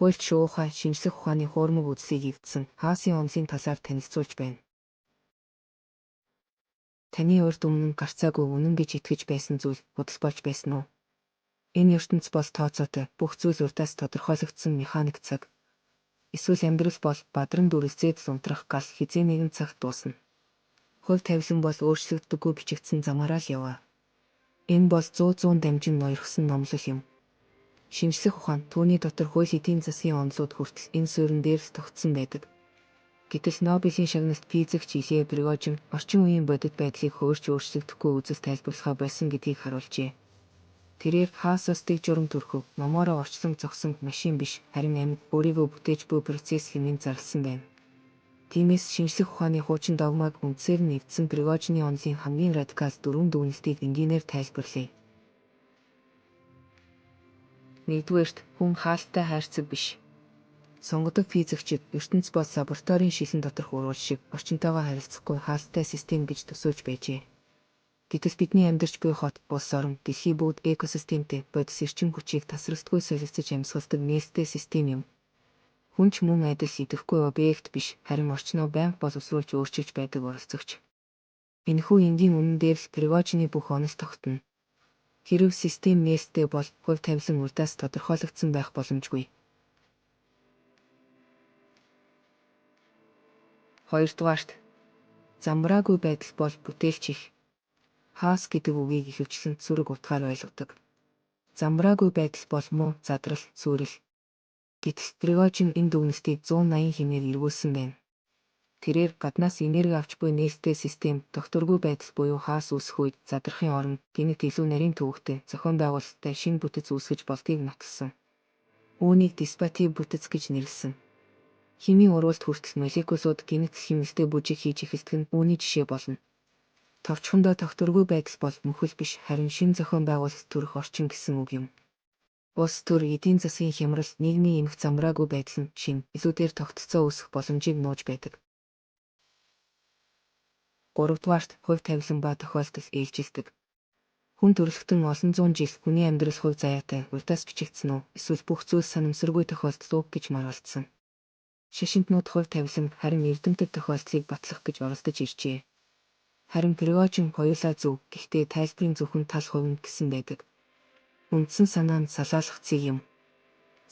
Хуульч шуу ухаан шинжлэх ухааны хуурмаг үзлийг эвдсэн Хаасын онолын талаар танилцуулж байна. Таны урд өмнө гарцаагүй үнэн гэж итгэж байсан зүйл бодол болж байсан уу? Энэ ертөнц бол тооцоотой, бүх зүйл урдаас тодорхойлогдсон механик цаг. Эсвэл амьдрал бол бадран дүрэлзээд л унтрах гал хизээ нэгэн цагт дуусна. Хувь тавилан бол өөрчлөгддөггүй бичигдсэн замаараа л яваа. Энэ бол 100 дамжин ноёрхсон номлол юм. Шинжлэх ухаан түүний дотор хууль эдийн засгийн онолууд хүртэл энэ суурин дээр л тогтсон байдаг. Гэтэл Нобелийн шагналт физикч Илия Пригожин орчин үеийн бодит байдлыг хөөрч өөрчлөгдөхгүй үзэл тайлбарлахаа болсон гэдгийг харуулжээ. Тэрээр хаосоос дэг журам төрхөв, номоороо орчлон зогсон машин биш, харин амьд өөрийгөө бүтээж буй процесс хэмээн зарласан байна. Тиймээс шинжлэх ухааны хуучин догмаг үндсээр нь эвдсэн Пригожины онолын хамгийн радикал 4 дүгнэлтийг энгийнээр тайлбарлая. Нэгдүгээрт, хүн хаалттай хайрцаг биш. Сонгодог физикчид ертөнц бол лабораторийн шилэн доторх уруул шиг орчинтойгоо харилцахгүй хаалттай систем гэж төсөөлж байжээ. Гэтэл бидний амьдарч буй хот, улс орон, дэлхий бүгд экосистемтэй бодис эрчим хүчийг тасралтгүй солилцож амьсгалдаг нээлттэй систем юм. Хүн ч мөн адил идэвхгүй объект биш, харин орчноо байнга боловсруулж өөрчилж байдаг оролцогч. Энэхүү энгийн үнэн дээр л Пригожины бүх онол тогтно. Хэрэв систем нээлттэй бол хувь тавилан урдаас тодорхойлогдсон байх боломжгүй. Хоёрдугаарт, замбраагүй байдал бол бүтээлч их. Хаас гэдэг үгийг ихэвчлэн зүрэг утгаар ойлгодог. Замбраагүй байдал бол муу, задрал, сүрэл. Гэтэл Пригожин энэ дүгнэлтийг 180 хэмээр эргүүлсэн байна. Тэрээр гаднаас энерги авч буй нээлттэй систем, докторгүй байдал буюу хаас үүсэх үед задрахын оронд гэнэт илүү нарийн төвөгтэй, зохион байгуулалттай шинэ бүтэц үүсгэж болдгийг нотолсон. Үүнийг диспатив бүтэц гэж нэрлэсэн. Химийн урвалд хүртэл молекулууд гэнэт химнэлтэй бүжиг хийж эхэлдэг нь үүний жишээ болно. Товчхондоо докторгүй байдал бол мөхөл биш, харин шинэ зохион байгуулалт төрөх орчин гэсэн үг юм. Улс төр, эдийн засгийн хямрал, нийгмийн эмх замбраагүй байдал нь шинэ, илүүдээр тогтолцоо үүсэх боломжийг нууж байдаг. Гуравдугаарт, хувь тавилан ба тохиолдол ээлжилдэг. Хүн төрөлхтөн олон зуун жил хүний амьдрал хувь заяатай урдаас бичигдсэн үү, эсвэл бүх зүйл санамсаргүй тохиолдол уу гэж маргалдсан. Шашинтнууд хувь тавилан харин эрдэмтэд тохиолдлыг батлах гэж оролдож иржээ. Харин Пригожин хоёулаа зөв, гэхдээ тайлбарын зөвхөн тал хувь нь гэсэн байдаг. Үндсэн санаа нь салаалах цэг юм.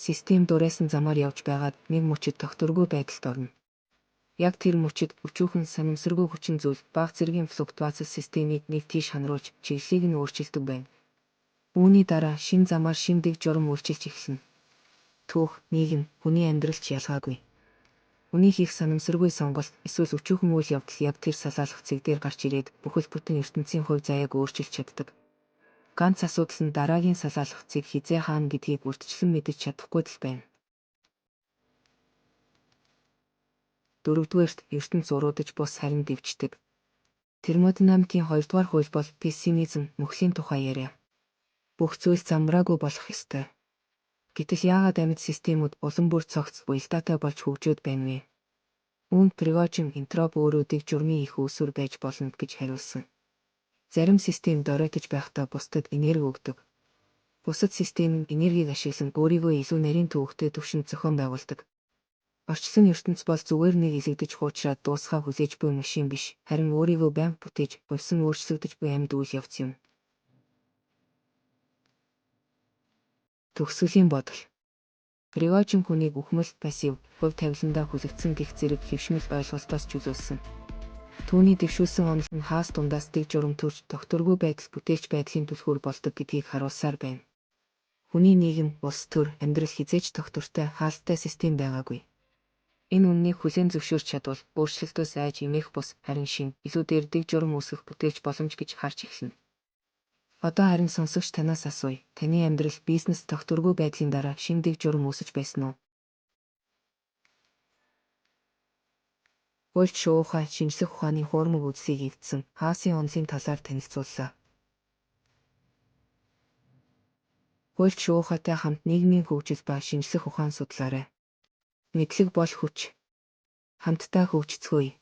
Систем дурайсан замаар явж байгаад нэг мөчид докторгүй байдалд орно. Яг тэр мөчид өчүүхэн санамсаргүй хүчин зүйл бага зэргийн флуктуац системийг нэг тийш ханруулж чиглэлийг нь өөрчилдөг байна. Үүний дараа шин замаар шин дэг журам үйлчилж эхэлнэ. Түүх, нийгэм, хүний амьдралч ялгаагүй. Үнийг их санамсаргүй сонголт, эсвэл өчүүхэн үйл явдал яг тэр салаалах цэг дээр гарч ирээд бүхэл бүтэн ертөнцийн хувь заяаг өөрчилж чаддаг. Ганц асуудал нь дараагийн салаалах цэг хизээ хаана гэдгийг үрдчлэн мэдэж чадахгүй л байна. Дөрөвдүгээрт, ертөнц уруудаж бус харин дэвждэг. Термодинамикийн 2-р хууль бол пессимизм, мөхлийн тухай яриа. Бүх зүйл замбраагүй болох ёстой. Гэтэл яагаад амьд системүүд улам бүр цогц, уялдаатай болж хөгжөөд байна вэ? Үүнд Пригожин энтроп өөрөөдийг журмын их үүсвэр байж болно гэж хариулсан. Зарим систем доройтож байхдаа бусдад энерги өгдөг. Бусад систем нь энергийг ашиглан өөрийгөө илүү нарийн төвөгтэй түвшинд зохион байгуулдаг. Орчлон ертөнц бол зүгээр нэг илэгдэж хуучраад дуусхаа хүлээж буй машин биш, харин өөрийгөө байнга бүтээж, хувьсан өөрчлөгдөж буй амьд үйл явц юм. Төгсгөлийн бодол. Пригожин хүнийг үхмэл, пассив, хувь тавиландаа хүлэгдсэн гэх зэрэг хэвшмэл ойлголтоос чөлөөлсөн. Түүний дэвшүүлсэн онол нь хаас дундаас дэг журам төрж докторгүй байдал бүтээлч байдлын түлхүүр болдог гэдгийг харуулсаар байна. Хүний нийгэм, улс төр, амьдрал хизээж доктортой, хаалттай систем байгаагүй. Энэ үннийг хүлээн зөвшөөрч чадвал өөрчлөлтөөс айж эмээх бус, харин шин, илүүдээр дэг журам үүсгэх бүтээлч боломж гэж харж эхэлнэ. Одоо харин сонсогч танаас асууя, таны амьдрал, бизнес докторгүй байдлын дараа шин дэг журам үүсэж байсан уу? Хуульч шуу ухаан шинжлэх ухааны хуурмаг үзлийг эвдсэн Хаасын онолын талаар танилцууллаа. Хуульч шуу ухаатай хамт нийгмийн хөгжил ба шинжлэх ухаан судлаарай. Мэдлэг бол хүч. Хамтдаа хөгжицгөөе.